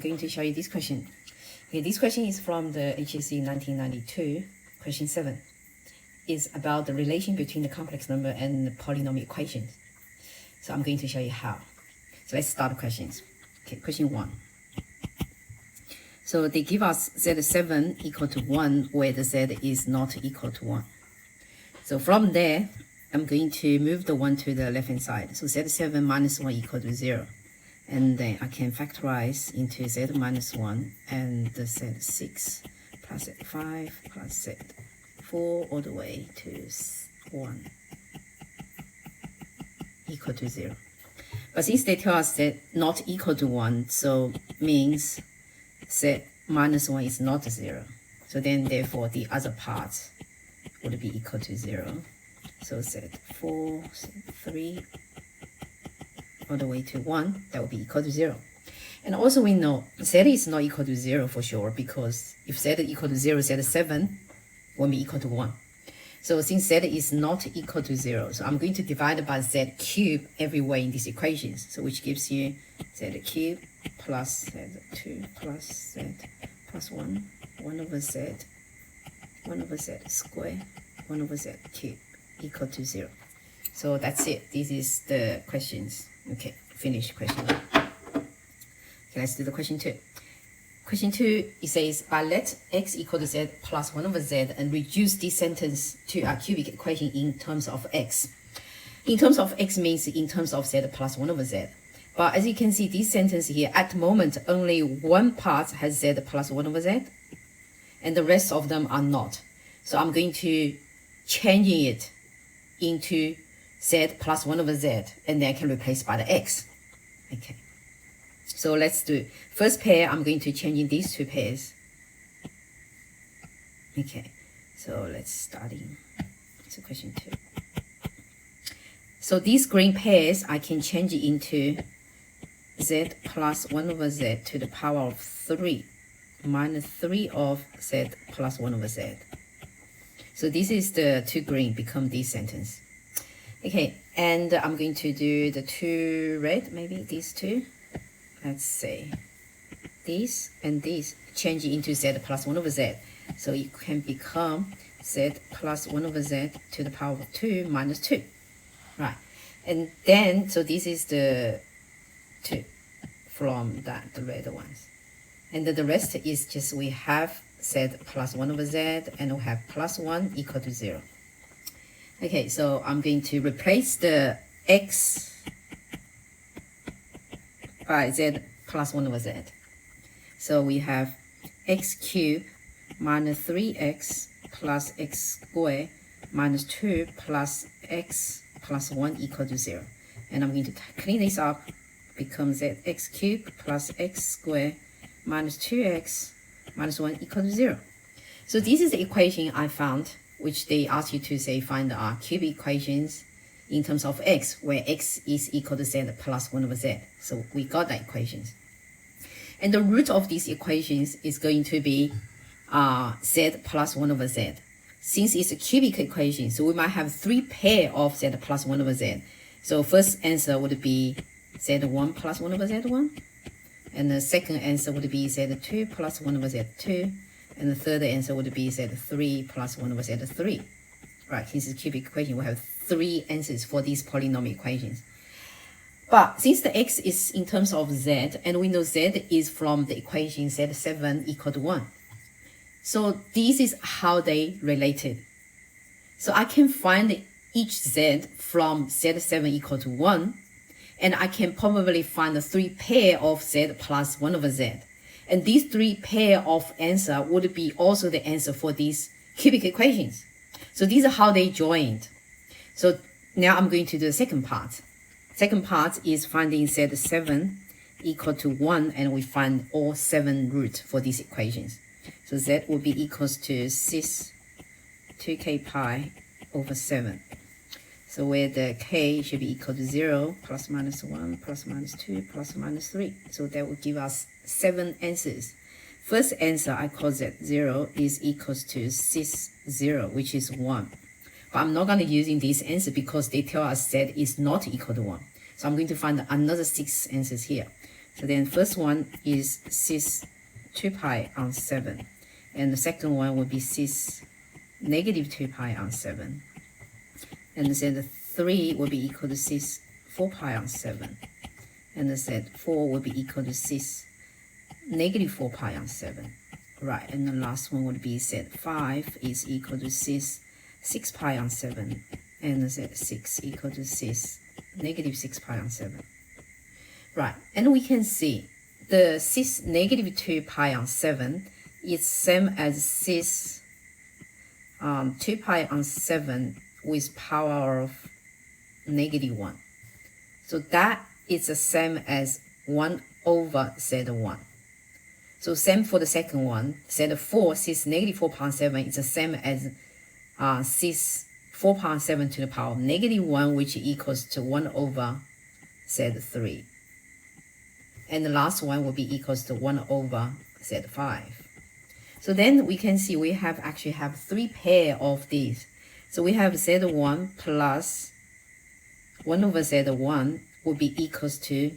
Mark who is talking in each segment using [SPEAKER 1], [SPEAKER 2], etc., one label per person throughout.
[SPEAKER 1] going to show you this question. Okay, this question is from the HSC 1992, question 7. It's about the relation between the complex number and the polynomial equations. So I'm going to show you how. So let's start the questions. Okay, question 1. So they give us Z7 equal to 1 where the Z is not equal to 1. So from there, I'm going to move the 1 to the left hand side. So Z7 minus 1 equal to 0. And then I can factorize into Z minus 1 and the Z6 plus Z5 plus Z4 all the way to 1 equal to 0. But since they tell us that not equal to 1, so means Z minus 1 is not 0. So then therefore the other parts would be equal to 0. So Z4, Z3 all the way to 1, that will be equal to 0. And also we know Z is not equal to 0 for sure, because if Z is equal to 0, Z7 won't be equal to 1. So since Z is not equal to 0, so I'm going to divide by Z cubed everywhere in these equations. So which gives you Z cubed plus Z2 plus Z plus 1, 1 over Z, 1 over Z squared, 1 over Z cubed equal to 0. So that's it. This is the questions. Okay, finish question 1. Okay, let's do the question 2. Question 2, it says, but let x equal to z plus 1 over z and reduce this sentence to a cubic equation in terms of x. In terms of x means in terms of z plus 1 over z. But as you can see, this sentence here, at the moment, only one part has z plus 1 over z, and the rest of them are not. So I'm going to change it into z plus 1 over z, and then I can replace by the x. Okay. So let's do first pair. I'm going to change in these two pairs. Okay. So let's start in. So question 2. So these green pairs, I can change it into z plus 1 over z to the power of 3 minus 3 of z plus 1 over z. So this is the 2 green become this sentence. Okay, and I'm going to do the 2 red, maybe these 2. Let's say this and this, change it into z plus 1 over z. So it can become z plus 1 over z to the power of 2 minus 2. Right, and then, so this is the 2 from that, the red ones. And the rest is just we have z plus 1 over z and we have plus 1 equal to 0. Okay, so I'm going to replace the x by z plus 1 over z. So we have x cubed minus 3x plus x squared minus 2 plus x plus 1 equal to 0. And I'm going to clean this up, becomes z x cubed plus x squared minus 2x minus 1 equal to 0. So this is the equation I found, which they ask you to say find our cubic equations in terms of x, where x is equal to z plus 1 over z. So we got the equations. And the root of these equations is going to be z plus 1 over z. Since it's a cubic equation, so we might have 3 pair of z plus 1 over z. So first answer would be z1 plus 1 over z1. And the second answer would be z2 plus 1 over z2. And the third answer would be z3 plus 1 over z3. Right, since it's a cubic equation, we have 3 answers for these polynomial equations. But since the x is in terms of z, and we know z is from the equation z7 equal to 1. So this is how they related. So I can find each z from z7 equal to 1, and I can probably find the 3 pair of z plus 1 over z. And these 3 pair of answer would be also the answer for these cubic equations. So these are how they joined. So now I'm going to do the second part. Second part is finding z7 equal to 1, and we find all 7 roots for these equations. So z will be equals to 6 2k pi over 7. So where the k should be equal to 0, plus minus 1, plus minus 2, plus minus 3. So that will give us 7 answers. First answer I call z0 is equals to 6, 0, which is 1. But I'm not going to using this answer because they tell us z is not equal to 1. So I'm going to find another 6 answers here. So then first one is cis 2 pi on 7. And the second one will be cis negative 2 pi on 7. And then the 3 will be equal to cis 4 pi on 7. And the set 4 will be equal to cis negative 4 pi on 7. Right, and the last one would be set 5 is equal to cis 6 pi on 7. And the set 6 equal to cis negative 6 pi on 7. Right, and we can see the cis negative 2 pi on 7 is same as cis 2 pi on 7 with power of negative 1. So that is the same as 1 over Z1. So same for the second one. Z4, cis negative 4 pi on 7 is the same as cis 4 pi on 7 to the power of negative 1, which equals to 1 over Z3. And the last one will be equals to 1 over Z5. So then we can see we actually have 3 pair of these. So we have Z1 plus 1 over Z1 will be equals to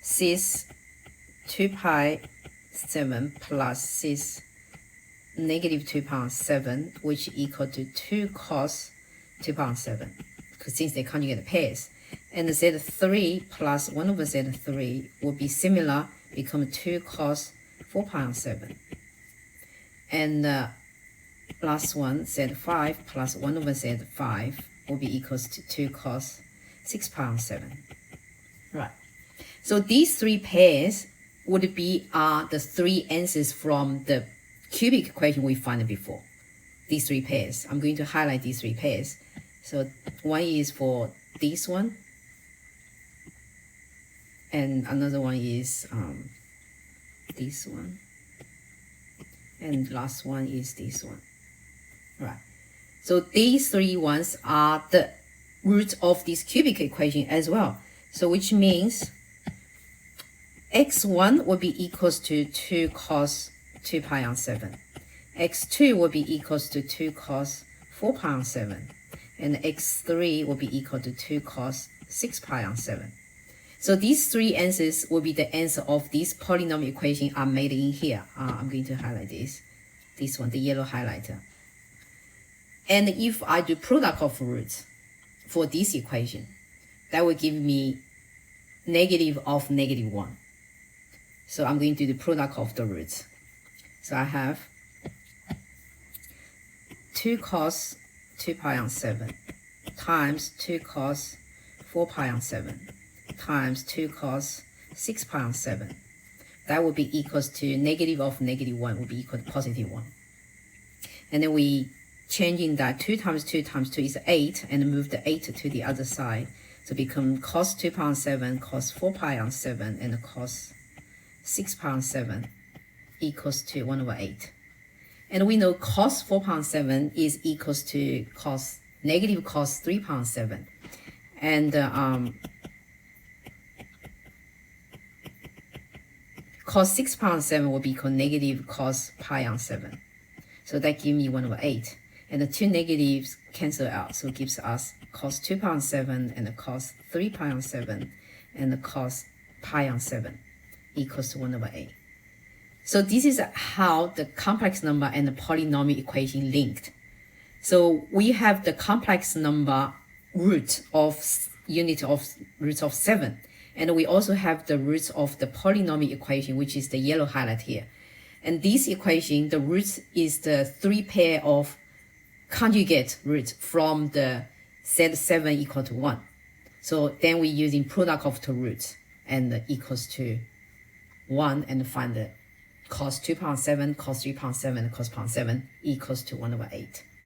[SPEAKER 1] cis 2 pi 7 plus cis negative 2 pi on 7, which equal to 2 cos 2 pi on 7, because since they conjugate pairs. And the Z3 plus 1 over Z3 will be similar, become 2 cos 4 pi on 7. And the last one, Z5 plus 1 over Z5 will be equals to 2 cos 6 pi on 7. Right. So these 3 pairs would be the 3 answers from the cubic equation we found before. These 3 pairs. I'm going to highlight these 3 pairs. So one is for this one, and another one is this one, and last one is this one. Right. So these 3 ones are the roots of this cubic equation as well. So which means x1 will be equals to 2 cos 2 pi on 7. x2 will be equals to 2 cos 4 pi on 7. And x3 will be equal to 2 cos 6 pi on 7. So these 3 answers will be the answer of this polynomial equation are made in here. I'm going to highlight this one, the yellow highlighter. And if I do product of roots for this equation, that will give me negative of negative 1. So I'm going to do the product of the roots. So I have 2 cos 2 pi on 7 times 2 cos 4 pi on 7 times 2 cos 6 pi on 7. That will be equals to negative of negative 1 will be equal to positive 1. And then we changing that 2 times 2 times 2 is 8, and move the 8 to the other side. So become cos 2 pi on 7, cos 4 pi on 7, and cos 6 pi on 7 equals to 1 over 8. And we know cos 4 pi on 7 is equals to negative cos 3 pi on 7. And cos 6 pi on 7 will be equal to negative cos pi on 7. So that gives me 1 over 8. And the 2 negatives cancel out. So it gives us cos 2 pi on 7 and the cos 3 pi on 7 and the cos pi on 7 equals to 1 over 8. So this is how the complex number and the polynomial equation linked. So we have the complex number root of unit of roots of 7. And we also have the roots of the polynomial equation, which is the yellow highlight here. And this equation, the roots is the 3 pair of conjugate roots from the Z7 equal to 1. So then we're using product of 2 roots and equals to 1, and find the cos 2 pi on 7, cos 3 pi on 7, and cos pi on 7 equals to 1 over 8.